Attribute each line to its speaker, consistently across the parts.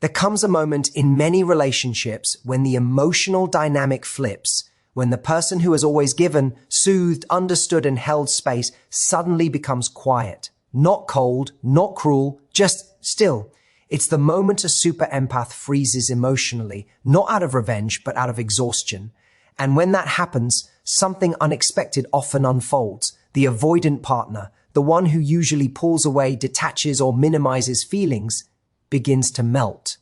Speaker 1: There comes a moment in many relationships when the emotional dynamic flips, when the person who has always given, soothed, understood, and held space suddenly becomes quiet. Not cold, not cruel, just still. It's the moment a super empath freezes emotionally, not out of revenge, but out of exhaustion. And when that happens, something unexpected often unfolds. The avoidant partner, the one who usually pulls away, detaches, or minimizes feelings, begins to melt.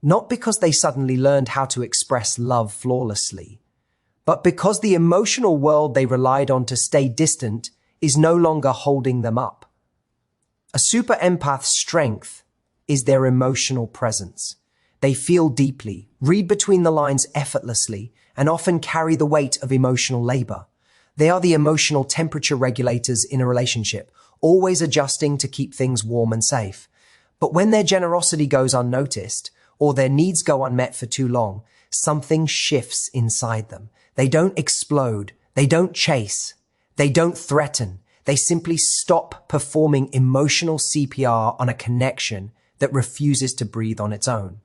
Speaker 1: Not because they suddenly learned how to express love flawlessly, but because the emotional world they relied on to stay distant is no longer holding them up. A super empath's strength is their emotional presence. They feel deeply, read between the lines effortlessly, and often carry the weight of emotional labor. They are the emotional temperature regulators in a relationship, always adjusting to keep things warm and safe. But when their generosity goes unnoticed, or their needs go unmet for too long, something shifts inside them. They don't explode, they don't chase, they don't threaten. They simply stop performing emotional CPR on a connection that refuses to breathe on its own.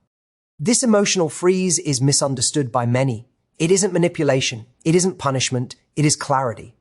Speaker 1: This emotional freeze is misunderstood by many. It isn't manipulation, it isn't punishment, it is clarity.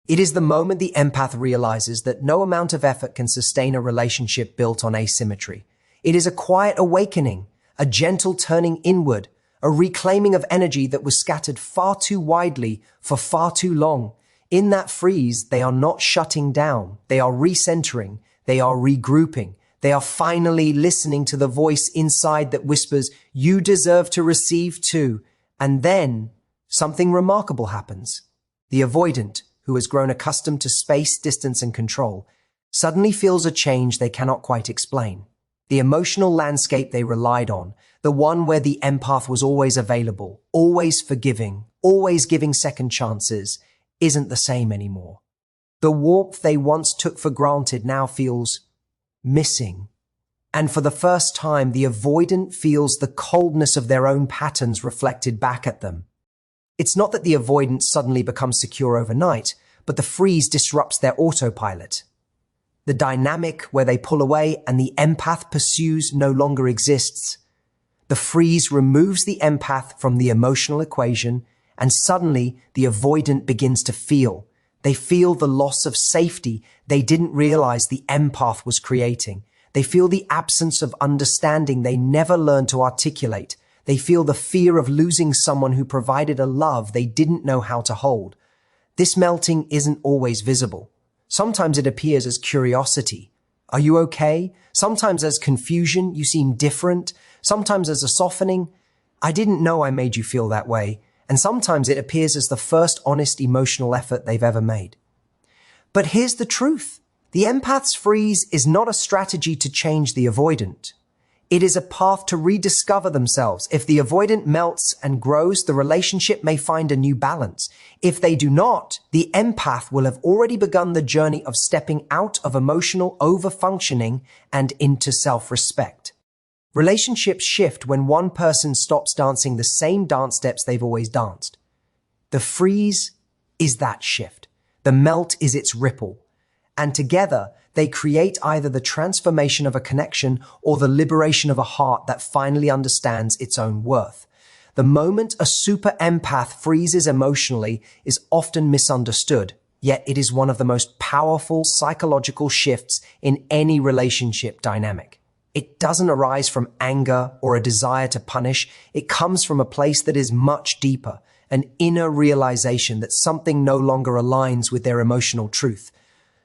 Speaker 1: It is the moment the empath realizes that no amount of effort can sustain a relationship built on asymmetry. It is a quiet awakening, a gentle turning inward, a reclaiming of energy that was scattered far too widely for far too long. In that freeze, they are not shutting down, they are recentering, they are regrouping. They are finally listening to the voice inside that whispers, "You deserve to receive too." And then something remarkable happens. The avoidant, who has grown accustomed to space, distance, and control, suddenly feels a change they cannot quite explain. The emotional landscape they relied on, the one where the empath was always available, always forgiving, always giving second chances, isn't the same anymore. The warmth they once took for granted now feels missing. And for the first time, the avoidant feels the coldness of their own patterns reflected back at them. It's not that the avoidant suddenly becomes secure overnight, but the freeze disrupts their autopilot. The dynamic where they pull away and the empath pursues no longer exists. The freeze removes the empath from the emotional equation, and suddenly the avoidant begins to feel. They feel the loss of safety they didn't realize the empath was creating. They feel the absence of understanding they never learned to articulate. They feel the fear of losing someone who provided a love they didn't know how to hold. This melting isn't always visible. Sometimes it appears as curiosity. Are you okay? Sometimes as confusion, you seem different. Sometimes as a softening. I didn't know I made you feel that way. And sometimes it appears as the first honest emotional effort they've ever made. But here's the truth. The empath's freeze is not a strategy to change the avoidant. It is a path to rediscover themselves. If the avoidant melts and grows, the relationship may find a new balance. If they do not, the empath will have already begun the journey of stepping out of emotional overfunctioning and into self-respect. Relationships shift when one person stops dancing the same dance steps they've always danced. The freeze is that shift. The melt is its ripple. And together, they create either the transformation of a connection or the liberation of a heart that finally understands its own worth. The moment a super empath freezes emotionally is often misunderstood, yet it is one of the most powerful psychological shifts in any relationship dynamic. It doesn't arise from anger or a desire to punish. It comes from a place that is much deeper, an inner realization that something no longer aligns with their emotional truth.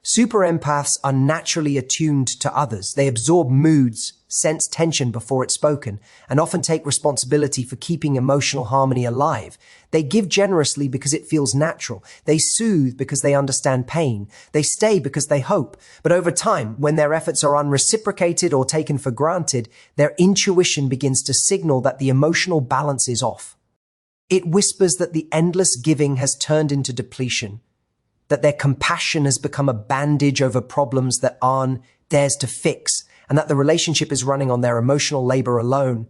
Speaker 1: Super empaths are naturally attuned to others. They absorb moods, sense tension before it's spoken, and often take responsibility for keeping emotional harmony alive. They give generously because it feels natural. They soothe because they understand pain. They stay because they hope. But over time, when their efforts are unreciprocated or taken for granted, their intuition begins to signal that the emotional balance is off. It whispers that the endless giving has turned into depletion, that their compassion has become a bandage over problems that aren't theirs to fix, and that the relationship is running on their emotional labor alone.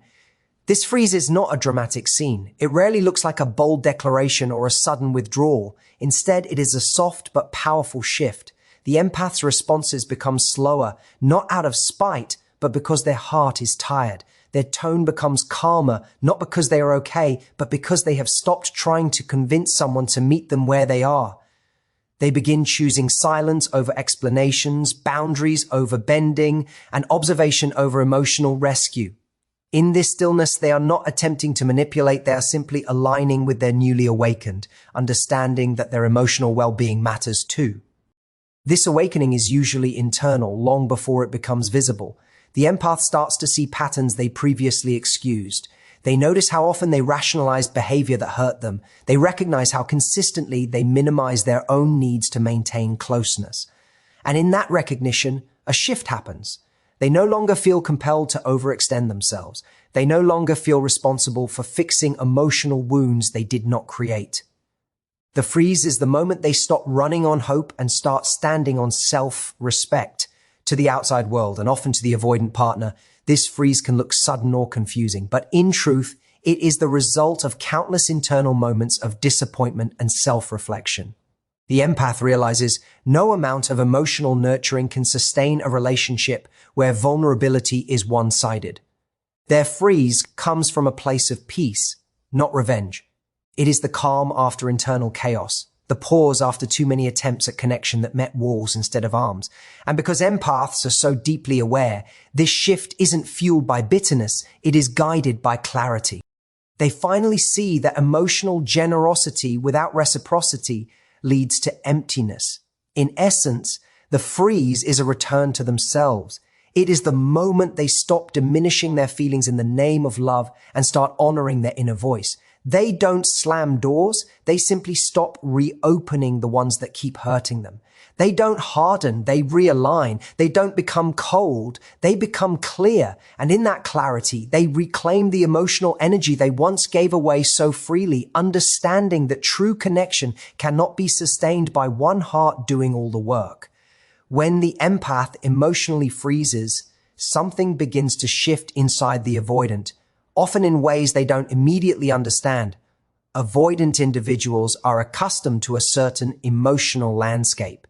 Speaker 1: This freeze is not a dramatic scene. It rarely looks like a bold declaration or a sudden withdrawal. Instead, it is a soft but powerful shift. The empath's responses become slower, not out of spite, but because their heart is tired. Their tone becomes calmer, not because they are okay, but because they have stopped trying to convince someone to meet them where they are. They begin choosing silence over explanations, boundaries over bending, and observation over emotional rescue. In this stillness, they are not attempting to manipulate, they are simply aligning with their newly awakened, understanding that their emotional well-being matters too. This awakening is usually internal, long before it becomes visible. The empath starts to see patterns they previously excused. They notice how often they rationalized behavior that hurt them. They recognize how consistently they minimize their own needs to maintain closeness. And in that recognition, a shift happens. They no longer feel compelled to overextend themselves. They no longer feel responsible for fixing emotional wounds they did not create. The freeze is the moment they stop running on hope and start standing on self-respect. To the outside world, and often to the avoidant partner, this freeze can look sudden or confusing, but in truth, it is the result of countless internal moments of disappointment and self-reflection. The empath realizes no amount of emotional nurturing can sustain a relationship where vulnerability is one-sided. Their freeze comes from a place of peace, not revenge. It is the calm after internal chaos, the pause after too many attempts at connection that met walls instead of arms. And because empaths are so deeply aware, this shift isn't fueled by bitterness, it is guided by clarity. They finally see that emotional generosity without reciprocity leads to emptiness. In essence, the freeze is a return to themselves. It is the moment they stop diminishing their feelings in the name of love and start honoring their inner voice. They don't slam doors, they simply stop reopening the ones that keep hurting them. They don't harden, they realign. They don't become cold, they become clear. And in that clarity, they reclaim the emotional energy they once gave away so freely, understanding that true connection cannot be sustained by one heart doing all the work. When the empath emotionally freezes, something begins to shift inside the avoidant, often in ways they don't immediately understand. Avoidant individuals are accustomed to a certain emotional landscape.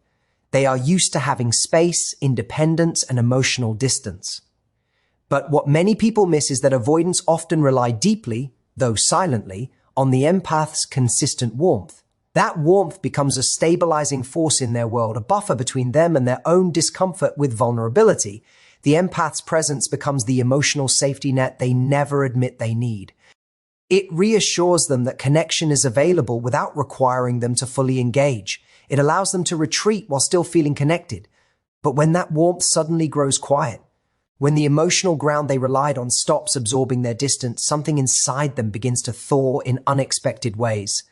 Speaker 1: They are used to having space, independence, and emotional distance. But what many people miss is that avoidants often rely deeply, though silently, on the empath's consistent warmth. That warmth becomes a stabilizing force in their world, a buffer between them and their own discomfort with vulnerability. The empath's presence becomes the emotional safety net they never admit they need. It reassures them that connection is available without requiring them to fully engage. It allows them to retreat while still feeling connected. But when that warmth suddenly grows quiet, when the emotional ground they relied on stops absorbing their distance, something inside them begins to thaw in unexpected ways.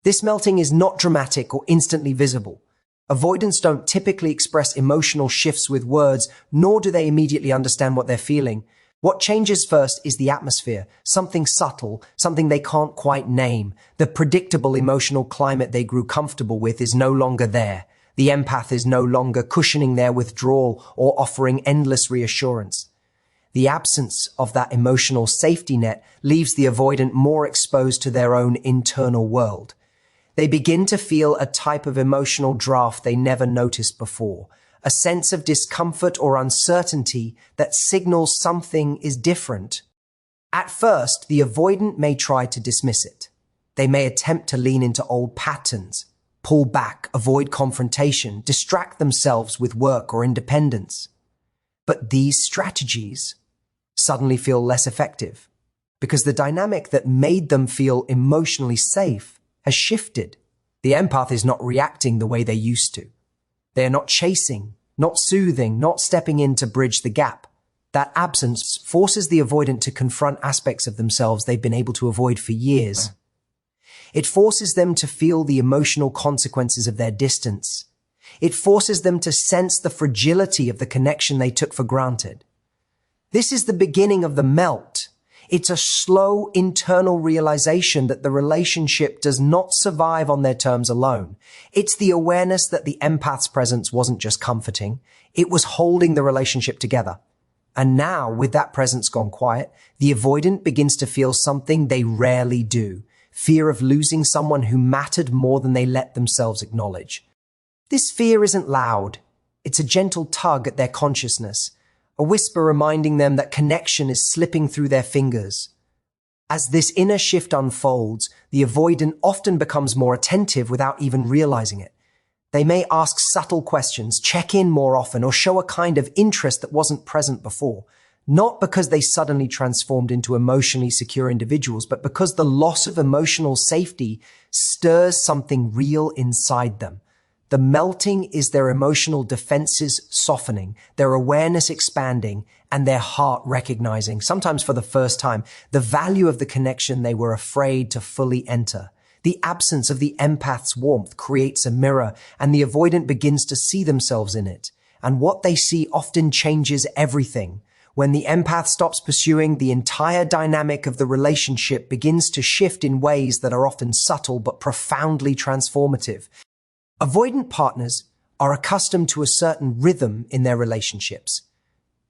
Speaker 1: This melting is not dramatic or instantly visible. Avoidants don't typically express emotional shifts with words, nor do they immediately understand what they're feeling. What changes first is the atmosphere, something subtle, something they can't quite name. The predictable emotional climate they grew comfortable with is no longer there. The empath is no longer cushioning their withdrawal or offering endless reassurance. The absence of that emotional safety net leaves the avoidant more exposed to their own internal world. They begin to feel a type of emotional draft they never noticed before, a sense of discomfort or uncertainty that signals something is different. At first, the avoidant may try to dismiss it. They may attempt to lean into old patterns, pull back, avoid confrontation, distract themselves with work or independence. But these strategies suddenly feel less effective because the dynamic that made them feel emotionally safe has shifted. The empath is not reacting the way they used to. They are not chasing, not soothing, not stepping in to bridge the gap. That absence forces the avoidant to confront aspects of themselves they've been able to avoid for years. It forces them to feel the emotional consequences of their distance. It forces them to sense the fragility of the connection they took for granted. This is the beginning of the melt. It's a slow internal realization that the relationship does not survive on their terms alone. It's the awareness that the empath's presence wasn't just comforting, it was holding the relationship together. And now, with that presence gone quiet, the avoidant begins to feel something they rarely do: fear of losing someone who mattered more than they let themselves acknowledge. This fear isn't loud. It's a gentle tug at their consciousness, a whisper reminding them that connection is slipping through their fingers. As this inner shift unfolds, the avoidant often becomes more attentive without even realizing it. They may ask subtle questions, check in more often, or show a kind of interest that wasn't present before. Not because they suddenly transformed into emotionally secure individuals, but because the loss of emotional safety stirs something real inside them. The melting is their emotional defenses softening, their awareness expanding, and their heart recognizing, sometimes for the first time, the value of the connection they were afraid to fully enter. The absence of the empath's warmth creates a mirror, and the avoidant begins to see themselves in it. And what they see often changes everything. When the empath stops pursuing, the entire dynamic of the relationship begins to shift in ways that are often subtle but profoundly transformative. Avoidant partners are accustomed to a certain rhythm in their relationships.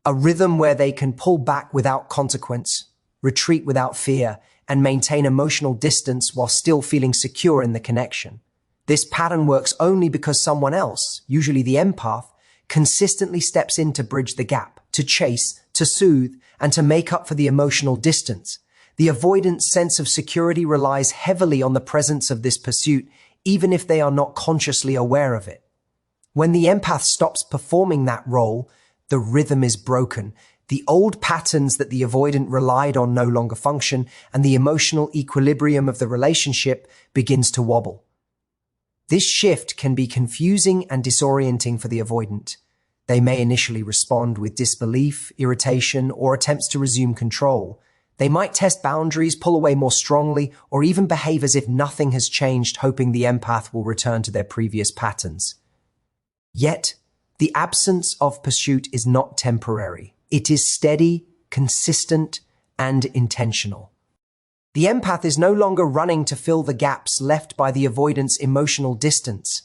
Speaker 1: A rhythm where they can pull back without consequence, retreat without fear, and maintain emotional distance while still feeling secure in the connection. This pattern works only because someone else, usually the empath, consistently steps in to bridge the gap, to chase, to soothe, and to make up for the emotional distance. The avoidant's sense of security relies heavily on the presence of this pursuit, even if they are not consciously aware of it. When the empath stops performing that role, the rhythm is broken. The old patterns that the avoidant relied on no longer function, and the emotional equilibrium of the relationship begins to wobble. This shift can be confusing and disorienting for the avoidant. They may initially respond with disbelief, irritation, or attempts to resume control. They might test boundaries, pull away more strongly, or even behave as if nothing has changed, hoping the empath will return to their previous patterns. Yet, the absence of pursuit is not temporary. It is steady, consistent, and intentional. The empath is no longer running to fill the gaps left by the avoidant's emotional distance.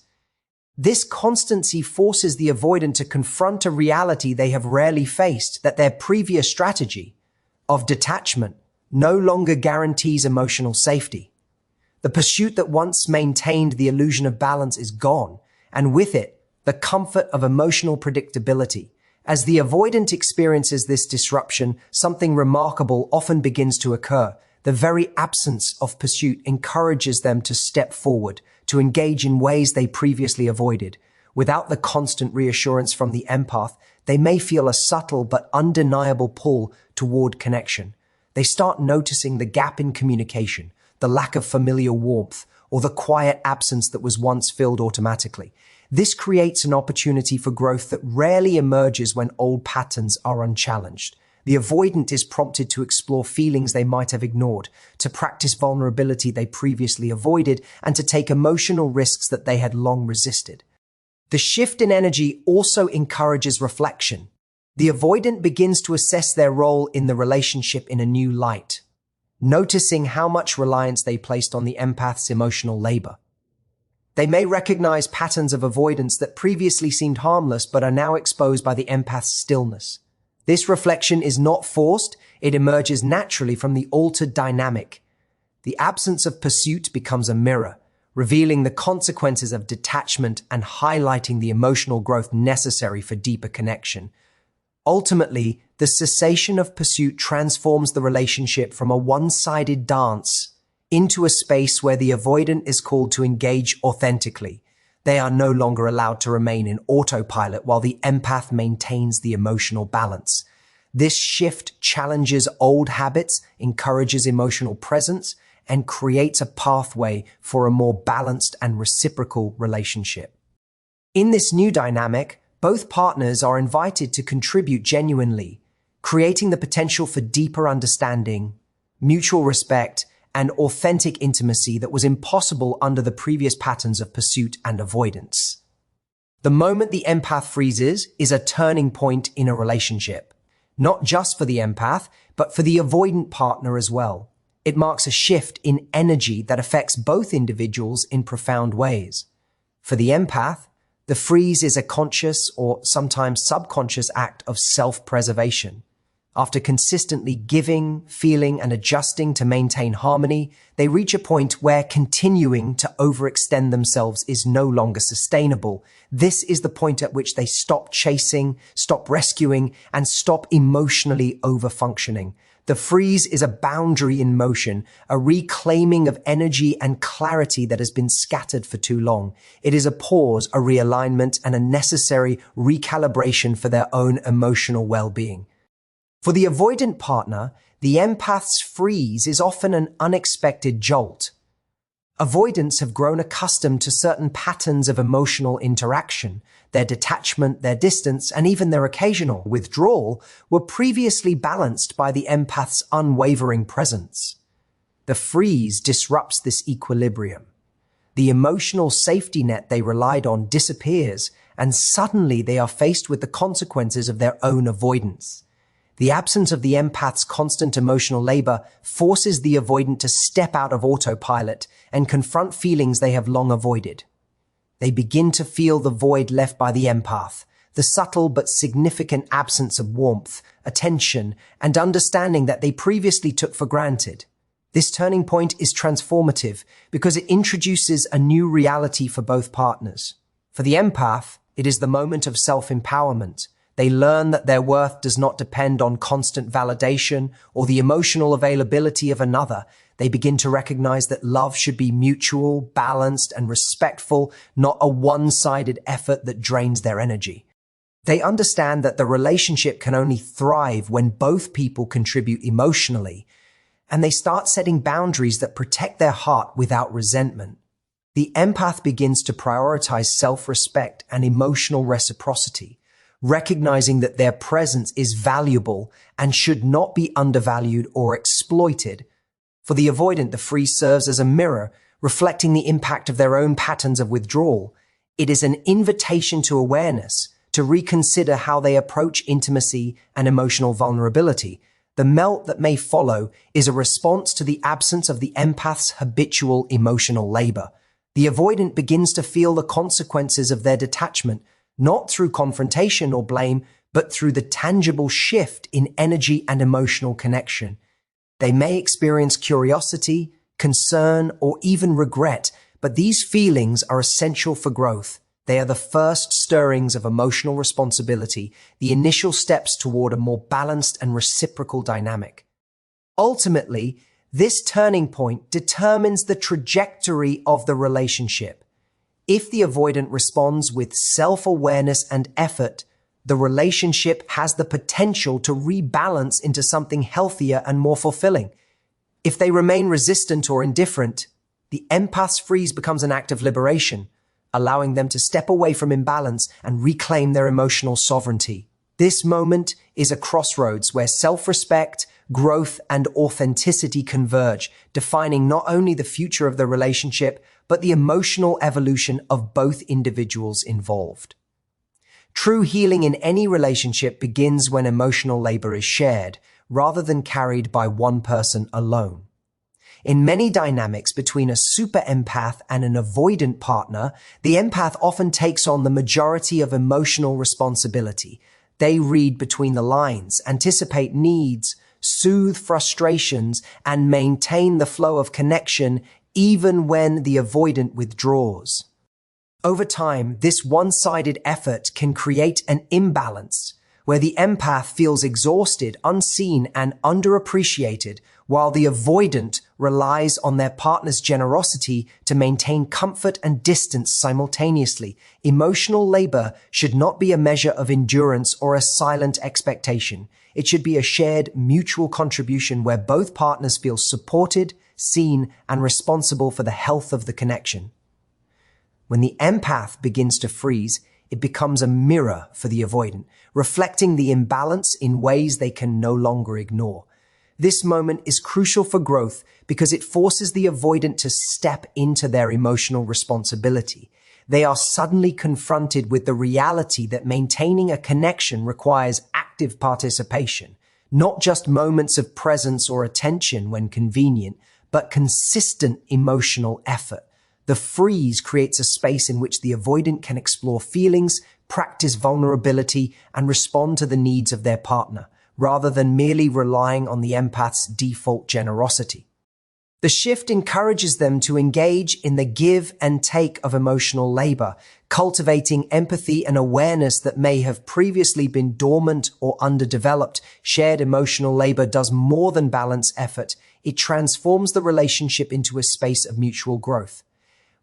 Speaker 1: This constancy forces the avoidant to confront a reality they have rarely faced, that their previous strategy of detachment no longer guarantees emotional safety. The pursuit that once maintained the illusion of balance is gone, and with it, the comfort of emotional predictability. As the avoidant experiences this disruption, something remarkable often begins to occur. The very absence of pursuit encourages them to step forward, to engage in ways they previously avoided. Without the constant reassurance from the empath, they may feel a subtle but undeniable pull toward connection. They start noticing the gap in communication, the lack of familiar warmth, or the quiet absence that was once filled automatically. This creates an opportunity for growth that rarely emerges when old patterns are unchallenged. The avoidant is prompted to explore feelings they might have ignored, to practice vulnerability they previously avoided, and to take emotional risks that they had long resisted. The shift in energy also encourages reflection. The avoidant begins to assess their role in the relationship in a new light, noticing how much reliance they placed on the empath's emotional labor. They may recognize patterns of avoidance that previously seemed harmless but are now exposed by the empath's stillness. This reflection is not forced, it emerges naturally from the altered dynamic. The absence of pursuit becomes a mirror, revealing the consequences of detachment and highlighting the emotional growth necessary for deeper connection. Ultimately, the cessation of pursuit transforms the relationship from a one-sided dance into a space where the avoidant is called to engage authentically. They are no longer allowed to remain in autopilot while the empath maintains the emotional balance. This shift challenges old habits, encourages emotional presence, and creates a pathway for a more balanced and reciprocal relationship. In this new dynamic, both partners are invited to contribute genuinely, creating the potential for deeper understanding, mutual respect, and authentic intimacy that was impossible under the previous patterns of pursuit and avoidance. The moment the empath freezes is a turning point in a relationship, not just for the empath, but for the avoidant partner as well. It marks a shift in energy that affects both individuals in profound ways. For the empath, the freeze is a conscious or sometimes subconscious act of self-preservation. After consistently giving, feeling, and adjusting to maintain harmony, they reach a point where continuing to overextend themselves is no longer sustainable. This is the point at which they stop chasing, stop rescuing, and stop emotionally overfunctioning. The freeze is a boundary in motion, a reclaiming of energy and clarity that has been scattered for too long. It is a pause, a realignment, and a necessary recalibration for their own emotional well-being. For the avoidant partner, the empath's freeze is often an unexpected jolt. Avoidants have grown accustomed to certain patterns of emotional interaction. Their detachment, their distance, and even their occasional withdrawal were previously balanced by the empath's unwavering presence. The freeze disrupts this equilibrium. The emotional safety net they relied on disappears, and suddenly they are faced with the consequences of their own avoidance. The absence of the empath's constant emotional labor forces the avoidant to step out of autopilot and confront feelings they have long avoided. They begin to feel the void left by the empath, the subtle but significant absence of warmth, attention, and understanding that they previously took for granted. This turning point is transformative because it introduces a new reality for both partners. For the empath, it is the moment of self-empowerment. They learn that their worth does not depend on constant validation or the emotional availability of another. They begin to recognize that love should be mutual, balanced, and respectful, not a one-sided effort that drains their energy. They understand that the relationship can only thrive when both people contribute emotionally, and they start setting boundaries that protect their heart without resentment. The empath begins to prioritize self-respect and emotional reciprocity, recognizing that their presence is valuable and should not be undervalued or exploited. For the avoidant, the freeze serves as a mirror, reflecting the impact of their own patterns of withdrawal. It is an invitation to awareness, to reconsider how they approach intimacy and emotional vulnerability. The melt that may follow is a response to the absence of the empath's habitual emotional labor. The avoidant begins to feel the consequences of their detachment, not through confrontation or blame, but through the tangible shift in energy and emotional connection. They may experience curiosity, concern, or even regret, but these feelings are essential for growth. They are the first stirrings of emotional responsibility, the initial steps toward a more balanced and reciprocal dynamic. Ultimately, this turning point determines the trajectory of the relationship. If the avoidant responds with self-awareness and effort, the relationship has the potential to rebalance into something healthier and more fulfilling. If they remain resistant or indifferent, the empath's freeze becomes an act of liberation, allowing them to step away from imbalance and reclaim their emotional sovereignty. This moment is a crossroads where self-respect, growth, and authenticity converge, defining not only the future of the relationship, but the emotional evolution of both individuals involved. True healing in any relationship begins when emotional labor is shared, rather than carried by one person alone. In many dynamics between a super empath and an avoidant partner, the empath often takes on the majority of emotional responsibility. They read between the lines, anticipate needs, soothe frustrations, and maintain the flow of connection even when the avoidant withdraws. Over time, this one-sided effort can create an imbalance where the empath feels exhausted, unseen, and underappreciated, while the avoidant relies on their partner's generosity to maintain comfort and distance simultaneously. Emotional labor should not be a measure of endurance or a silent expectation. It should be a shared mutual contribution where both partners feel supported, seen, and responsible for the health of the connection. When the empath begins to freeze, it becomes a mirror for the avoidant, reflecting the imbalance in ways they can no longer ignore. This moment is crucial for growth because it forces the avoidant to step into their emotional responsibility. They are suddenly confronted with the reality that maintaining a connection requires active participation, not just moments of presence or attention when convenient, but consistent emotional effort. The freeze creates a space in which the avoidant can explore feelings, practice vulnerability, and respond to the needs of their partner, rather than merely relying on the empath's default generosity. The shift encourages them to engage in the give and take of emotional labor, cultivating empathy and awareness that may have previously been dormant or underdeveloped. Shared emotional labor does more than balance effort. It transforms the relationship into a space of mutual growth.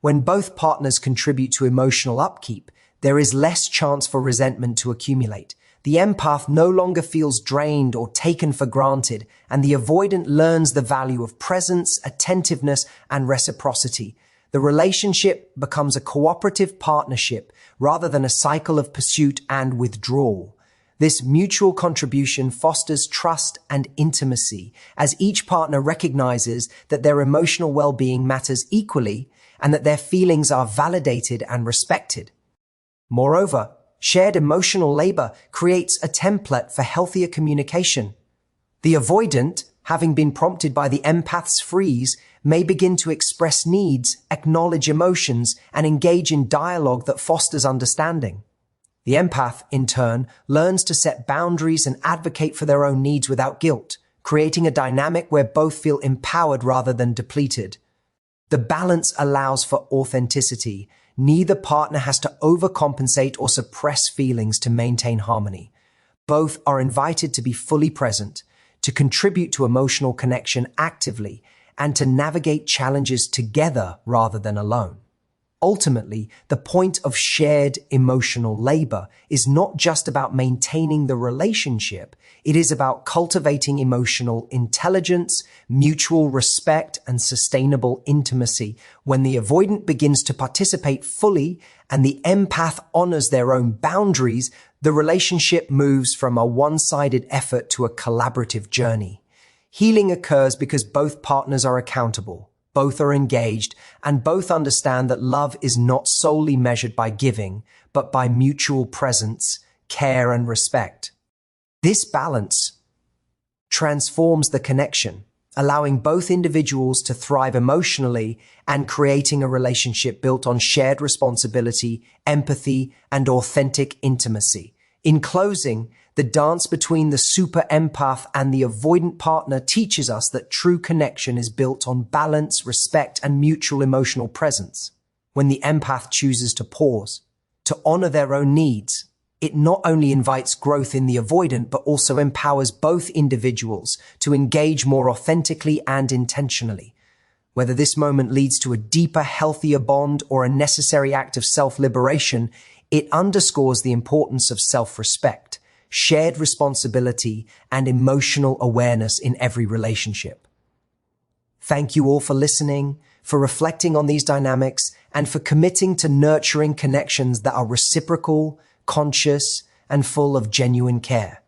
Speaker 1: When both partners contribute to emotional upkeep, there is less chance for resentment to accumulate. The empath no longer feels drained or taken for granted, and the avoidant learns the value of presence, attentiveness, and reciprocity. The relationship becomes a cooperative partnership rather than a cycle of pursuit and withdrawal. This mutual contribution fosters trust and intimacy, as each partner recognizes that their emotional well-being matters equally and that their feelings are validated and respected. Moreover, shared emotional labor creates a template for healthier communication. The avoidant, having been prompted by the empath's freeze, may begin to express needs, acknowledge emotions, and engage in dialogue that fosters understanding. The empath, in turn, learns to set boundaries and advocate for their own needs without guilt, creating a dynamic where both feel empowered rather than depleted. The balance allows for authenticity. Neither partner has to overcompensate or suppress feelings to maintain harmony. Both are invited to be fully present, to contribute to emotional connection actively, and to navigate challenges together rather than alone. Ultimately, the point of shared emotional labor is not just about maintaining the relationship, it is about cultivating emotional intelligence, mutual respect, and sustainable intimacy. When the avoidant begins to participate fully and the empath honors their own boundaries, the relationship moves from a one-sided effort to a collaborative journey. Healing occurs because both partners are accountable, both are engaged, and both understand that love is not solely measured by giving, but by mutual presence, care, and respect. This balance transforms the connection, allowing both individuals to thrive emotionally and creating a relationship built on shared responsibility, empathy, and authentic intimacy. In closing, the dance between the super empath and the avoidant partner teaches us that true connection is built on balance, respect, and mutual emotional presence. When the empath chooses to pause, to honor their own needs, it not only invites growth in the avoidant, but also empowers both individuals to engage more authentically and intentionally. Whether this moment leads to a deeper, healthier bond or a necessary act of self-liberation, it underscores the importance of self-respect, shared responsibility, and emotional awareness in every relationship. Thank you all for listening, for reflecting on these dynamics, and for committing to nurturing connections that are reciprocal, conscious, and full of genuine care.